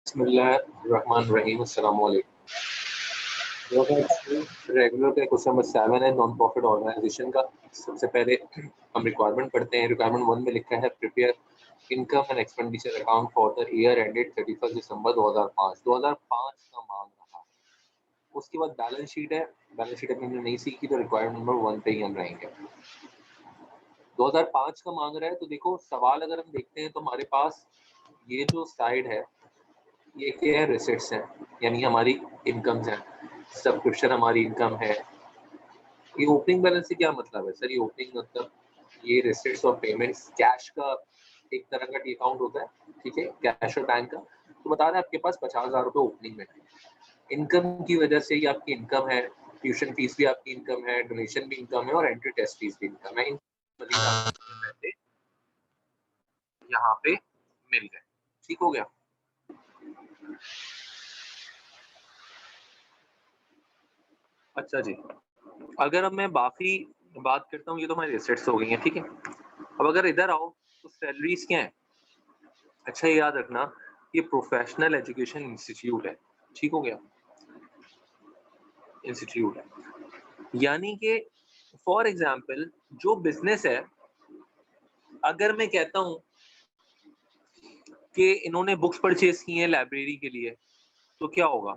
बिस्मिल्लाहिर्रहमानिर्रहीम। अस्सलाम वालेकुम। रेगुलर का क्वेश्चन नंबर 7 है नॉन प्रॉफिट ऑर्गेनाइजेशन का। सबसे पहले हम रिक्वायरमेंट पढ़ते हैं। रिक्वायरमेंट 1 में लिखा है prepare income and expenditure account for the year ended 31 दिसंबर 2005 का मांग रहा है। उसके बाद बैलेंस शीट है। बैलेंस शीट अपनी नहीं सीखी तो रिक्वायरमेंट नंबर 1 पे ही हम रहेंगे। 2005 का मांग रहा है तो देखो सवाल अगर हम देखते हैं तो हमारे पास ये जो साइड है ये क्या है, रिसिट्स हैं, यानी हमारी इनकम्स हैं। सब्सक्रिप्शन हमारी इनकम है। ये ओपनिंग बैलेंस से क्या मतलब है सर? ये ओपनिंग मतलब ये रिसिट्स और पेमेंट्स कैश का एक तरह का अकाउंट होता है, ठीक है, कैश और बैंक का। तो बता रहे हैं आपके पास 50,000 रुपये ओपनिंग में है। इनकम की वजह से ही आपकी इनकम है, ट्यूशन फीस भी आपकी इनकम है, डोनेशन भी इनकम है और एंट्री टेस्ट फीस भी इनकम है। यहाँ पे मिल गए, ठीक हो गया। अच्छा जी, अगर अब मैं बाकी बात करता हूँ, ये तो हमारी एसेट्स हो गई हैं, ठीक है। अब अगर इधर आओ तो सैलरीज क्या है? अच्छा ये याद रखना, ये प्रोफेशनल एजुकेशन इंस्टीट्यूट है, ठीक हो गया, इंस्टीट्यूट है। यानी कि फॉर एग्जांपल जो बिजनेस है, अगर मैं कहता हूँ कि इन्होंने बुक्स परचेज की हैं लाइब्रेरी के लिए, तो क्या होगा?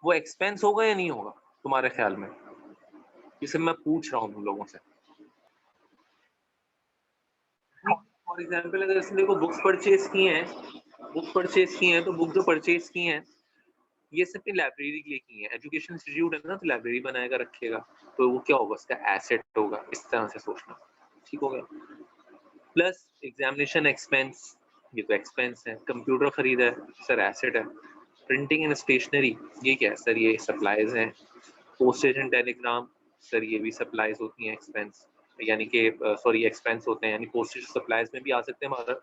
वो एक्सपेंस होगा या नहीं होगा तुम्हारे ख्याल में? जिसे मैं पूछ रहा हूँ तुम लोगों से। फॉर एग्जांपल अगर इसने को बुक्स परचेज की हैं, तो बुक जो परचेज की हैं ये सिर्फ लाइब्रेरी के लिए की है। एजुकेशन इंस्टीट्यूट है ना, तो लाइब्रेरी बनाएगा रखेगा, तो वो क्या होगा? उसका एसेट होगा। इस तरह से सोचना, ठीक हो गया। प्लस एग्जामिनेशन एक्सपेंस, ये तो एक्सपेंस है। कंप्यूटर खरीदा है सर, एसेट है। प्रिंटिंग एंड स्टेशनरी, ये क्या है सर? ये सप्लाईज हैं। पोस्टेज एंड टेलीग्राम, सर ये भी सप्लाईज होती हैं, एक्सपेंस यानी कि सॉरी एक्सपेंस होते हैं, यानी पोस्टेज सप्लाईज में भी आ सकते हैं हमारा।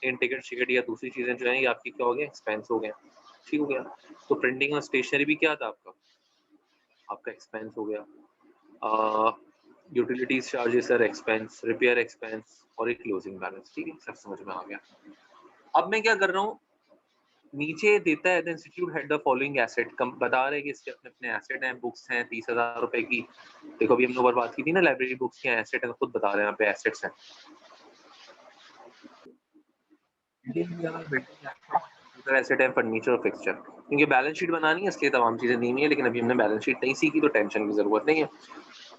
इन टिकट शिकट या दूसरी चीजें जो है ये आपकी क्या हो गया? एक्सपेंस हो गया, ठीक हो गया। तो प्रिंटिंग और स्टेशनरी भी क्या था आपका एक्सपेंस हो गया। Utilities charges sir expense, repair expense और एक क्लोजिंग बैलेंस, ठीक है, सब समझ में आ गया। अब मैं क्या कर रहा हूँ, नीचे देता है the institute had the following asset, कम बता रहे हैं कि इसके अपने अपने एसेट हैं। बुक्स हैं 30,000 रुपए की। देखो अभी हमने ऊपर बात की थी ना, लाइब्रेरी बुक्स के एसेट है, खुद बता रहे हैं यहाँ पे एसेट्स हैं। एसेट है फर्नीचर और फिक्सचर, क्योंकि बैलेंस शीट बनानी है इसलिए तमाम चीजें दी हुई है, लेकिन अभी हमने बैलेंस शीट नहीं सीखी तो टेंशन की जरूरत नहीं है।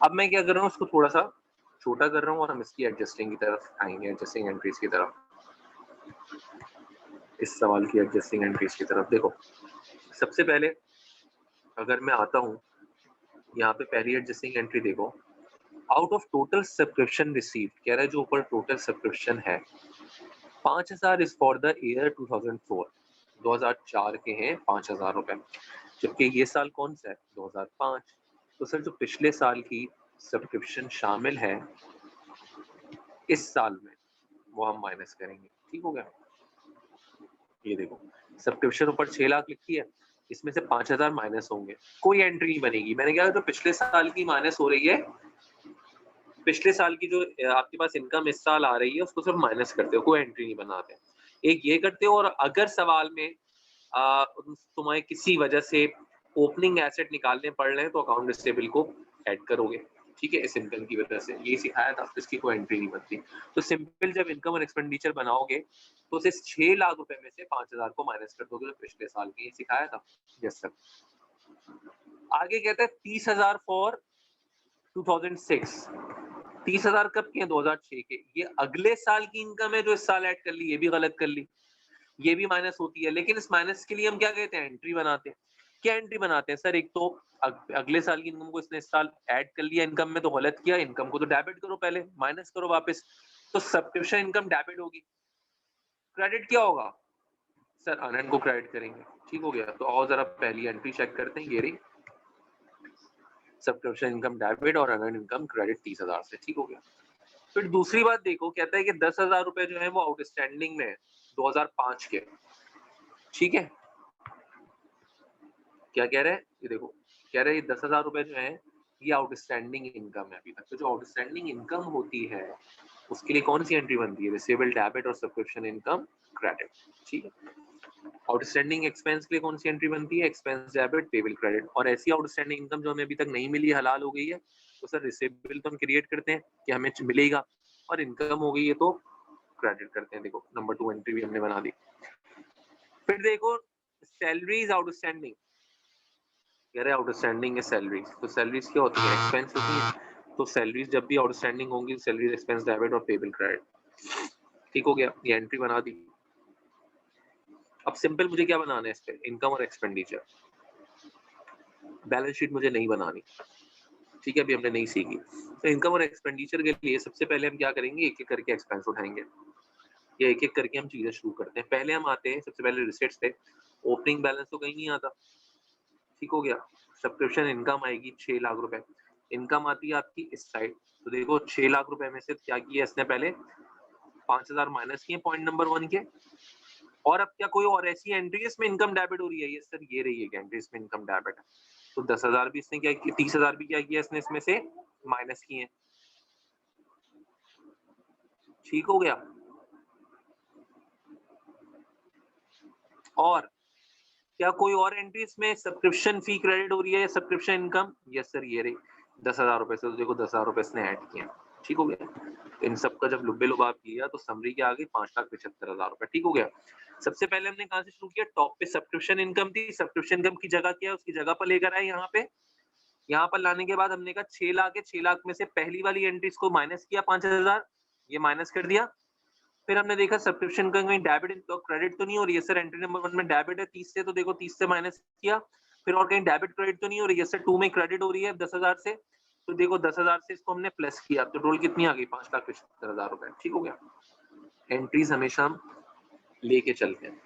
अब मैं क्या कर रहा हूँ, उसको थोड़ा सा छोटा कर रहा हूँ और हम इसकी एडजस्टिंग की तरफ आएंगे, एडजस्टिंग एंट्रीज की तरफ। इस सवाल की एडजस्टिंग एंट्रीज की तरफ देखो, सबसे पहले अगर मैं आता हूँ यहाँ पे, पहली एडजस्टिंग एंट्री देखो, out of total subscription receive, कह रहा है जो ऊपर टोटल सब्सक्रिप्शन है 5,000 इज फॉर द ईयर 2004, 2004 के हैं 5,000 रुपए, जबकि ये साल कौन सा है? 2005। तो सर जो पिछले साल की सब्सक्रिप्शन शामिल है इस साल में वो हम माइनस करेंगे, ठीक हो गया। ये देखो सब्सक्रिप्शन ऊपर 6 लाख लिखी है, इसमें से 5,000 माइनस होंगे, कोई एंट्री नहीं बनेगी। मैंने कहा जो पिछले साल की माइनस हो रही है, पिछले साल की जो आपके पास इनकम इस साल आ रही है उसको सिर्फ माइनस करते हो, कोई एंट्री नहीं बनाते। एक ये करते हो, और अगर सवाल में तुम्हें किसी वजह से ओपनिंग एसेट निकालने पड़ रहे हैं तो अकाउंट रिसीवेबल को ऐड करोगे, ठीक है, इस इनकम की वजह से। ये सिखाया था, इसकी कोई एंट्री नहीं बनती। तो सिंपल जब इनकम और एक्सपेंडिचर बनाओगे तो उसे 6 लाख रुपए में से 5,000 को माइनस कर दोगे, तो पिछले साल की सिखाया था। Yes sir. आगे कहते हैं 30,000 फॉर 2006। 30,000 कब के हैं? 2006 के। ये अगले साल की इनकम है जो इस साल ऐड कर ली, ये भी गलत कर ली, ये भी माइनस होती है। लेकिन इस माइनस के लिए हम क्या कहते हैं? एंट्री बनाते हैं। क्या एंट्री बनाते हैं सर? एक तो अगले साल की इनकम को इसने इस साल ऐड कर लिया इनकम में, तो गलत किया। इनकम को तो डेबिट करो, पहले माइनस करो वापस, तो सब्सक्रिप्शन इनकम डेबिट होगी। क्रेडिट क्या होगा सर? अनंत को क्रेडिट करेंगे, ठीक हो गया। तो और जरा पहली एंट्री चेक करते हैं, ये रही सब्सक्रिप्शन इनकम डेबिट और अनंत इनकम क्रेडिट 30,000 से, ठीक हो गया। फिर दूसरी बात देखो, कहता है कि 10,000 रुपए जो है वो आउटस्टैंडिंग में 2005 के, ठीक है। क्या कह रहे हैं? ये देखो, कह रहे हैं 10,000 रुपए जो है ये आउटस्टैंडिंग इनकम है अभी तक। तो जो आउटस्टैंडिंग इनकम होती है उसके लिए कौन सी एंट्री बनती है? रिसीवेबल डेबिट और सब्सक्रिप्शन इनकम क्रेडिट, ठीक है। आउटस्टैंडिंग एक्सपेंस के लिए कौन सी एंट्री बनती है? Expense debit payable credit. और ऐसी आउटस्टैंडिंग इनकम जो हमें अभी तक नहीं मिली, हलाल हो गई है, तो सर रिसीवेबल तो हम क्रिएट करते हैं कि हमें मिलेगा, और इनकम हो गई है तो क्रेडिट करते हैं। देखो नंबर 2 एंट्री भी हमने बना दी। फिर देखो सैलरीज आउटस्टैंडिंग, कह रहे आउटस्टैंडिंग है सैलरीज, तो सैलरीज क्या होती है? एक्सपेंस होती है। तो सैलरीज जब भी आउटस्टैंडिंग होंगी, सैलरीज एक्सपेंस डेबिट और पेबल क्रेडिट। ठीक हो गया, ये एंट्री बना दी। अब सिंपल मुझे क्या बनाना है इस पे? इनकम और एक्सपेंडिचर। बैलेंस शीट मुझे नहीं बनानी, ठीक है, अभी हमने नहीं सीखी। तो इनकम और एक्सपेंडिचर के लिए सबसे पहले हम क्या करेंगे? एक एक करके एक्सपेंस उठाएंगे, या एक एक करके हम चीजें शुरू करते हैं। पहले हम आते हैं सबसे पहले रिसीट्स पे। ओपनिंग बैलेंस तो कहीं नहीं आता, ठीक हो गया। सब्सक्रिप्शन इनकम आएगी 6 लाख रुपए, इनकम आती है आपकी इस साइड। तो देखो 6 लाख रुपए में से क्या किया इसने? पहले 5000 माइनस किए पॉइंट नंबर 1 के। और अब क्या कोई और ऐसी एंट्री है इसमें इनकम डेबिट हो रही है? ये सर ये रही है एंट्री, इसमें इनकम डेबिट है। तो 10,000 भी इसने क्या किया, 30,000 भी क्या किया इसने इसमें से माइनस किए। ठीक हो गया। और क्या कोई और एंट्री इसमें सब्सक्रिप्शन फी क्रेडिट हो रही है या सब्सक्रिप्शन इनकम? यस सर ये रही 10,000 रुपए से। तो देखो 10,000 रुपए इसने ऐड किए। ठीक हो गया। इन सब का जब लुब्बे लुबाब किया तो समरी क्या आ गई? 5,75,000 रुपए। ठीक हो गया। सबसे पहले हमने कहां से शुरू किया? टॉप पे सब्सक्रिप्शन इनकम थी, सब्सक्रिप्शन इनकम की जगह क्या है? उसकी जगह पर लेकर आए यहाँ पे। यहाँ पर लाने के बाद हमने कहा 6 लाख है, 6 लाख में से पहली वाली एंट्रीज को माइनस किया 5,000, ये माइनस कर दिया। फिर हमने देखा सब्सक्रिप्शन का कहीं डेबिट तो क्रेडिट तो नहीं हो रही है सर, एंट्री नंबर 1 में डेबिट है 30 से, तो देखो 30 से माइनस किया। फिर और कहीं डेबिट क्रेडिट तो नहीं हो रही है सर, 2 में क्रेडिट हो रही है 10,000 से, तो देखो 10,000 से इसको हमने प्लस किया, तो टोटल कितनी आ गई? 5,75,000 रुपए। ठीक हो गया। एंट्रीज हमेशा हम लेके चलते हैं।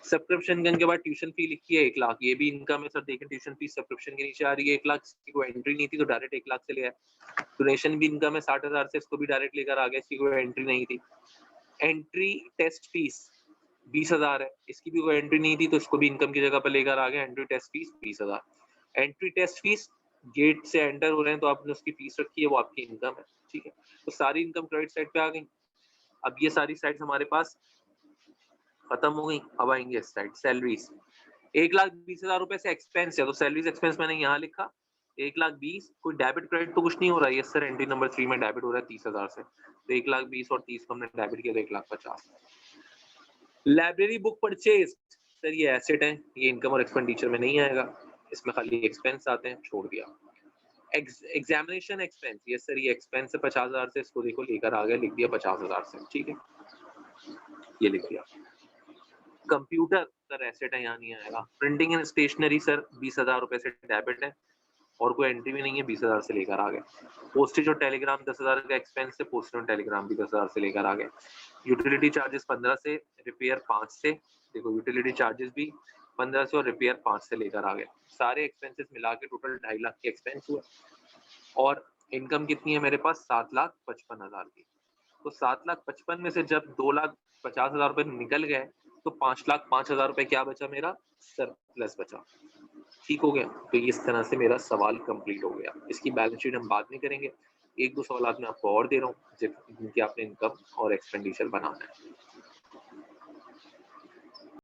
सब्सक्रिप्शन इनकम के बाद ट्यूशन फी लिखी है 1 लाख, ये भी इनकम है सर। देखें ट्यूशन फी सब्सक्रिप्शन के नीचे आ रही है 1 लाख, इसकी कोई एंट्री नहीं थी तो डायरेक्ट 1 लाख से ले आए। डोनेशन भी इनकम है 60,000 से, इसको भी डायरेक्ट लेकर आ गए, इसकी कोई एंट्री नहीं थी। एंट्री टेस्ट फीस 20,000 है, इसकी भी कोई एंट्री नहीं थी तो इसको भी इनकम की जगह पर लेकर आ गए। Entry test fees 20,000। Entry test fees gate से एंटर हो रहे हैं तो आपने उसकी फीस रखी है, वो आपकी इनकम है। ठीक है, तो सारी इनकम क्रेडिट साइड पे आ गई। अब ये सारी साइड हमारे पास खत्म हो गई। अब आएंगे इस साइड सैलरीज। 1,20,000 रुपए से एक्सपेंस है, तो सैलरीज एक्सपेंस मैंने यहाँ लिखा 1,20,000। कोई डेबिट क्रेडिट तो कुछ नहीं हो रहा है? यस सर, एंट्री नंबर 3 में डेबिट हो रहा है 30,000 से, तो 1,20,000 और 30 को हमने डेबिट किया तो 1,50,000। लाइब्रेरी बुक परचेज, सर ये एसेट है, ये इनकम और एक्सपेंडिचर में नहीं आएगा, इसमें खाली एक्सपेंस आते हैं, छोड़ दिया। एग्जामिनेशन एक्सपेंस, ये सर ये एक्सपेंस है 50,000 से, इसको देखो लेकर आ गया, लिख दिया 50,000 से। ठीक है, ये लिख दिया। कंप्यूटर सर एसेट है, यहाँ नहीं आएगा। प्रिंटिंग एंड स्टेशनरी सर 20,000 रुपए से डेबिट है और कोई एंट्री भी नहीं है, 20,000 से लेकर आ गए। पोस्टेज और टेलीग्राम 10,000 का एक्सपेंस है, पोस्टेज और टेलीग्राम भी 10,000 से लेकर आ गए। यूटिलिटी चार्जेस 15 से, रिपेयर 5 से, देखो यूटिलिटी चार्जेस भी 15 से और रिपेयर 5 से लेकर आ गए। सारे एक्सपेंसेस मिला के टोटल 2.5 लाख के एक्सपेंस हुआ। और इनकम कितनी है मेरे पास? 7,55,000 की। तो 7,55,000 में से जब 2,50,000 रुपए निकल गए तो 5,05,000 रुपए क्या बचा मेरा? सरप्लस बचा। ठीक हो गया। तो इस तरह से मेरा सवाल कंप्लीट हो गया। इसकी बैलेंस शीट हम बाद में करेंगे। एक दो सवाल मैं आपको और दे रहा हूँ जिनकी आपने इनकम और एक्सपेंडिचर बनाना है।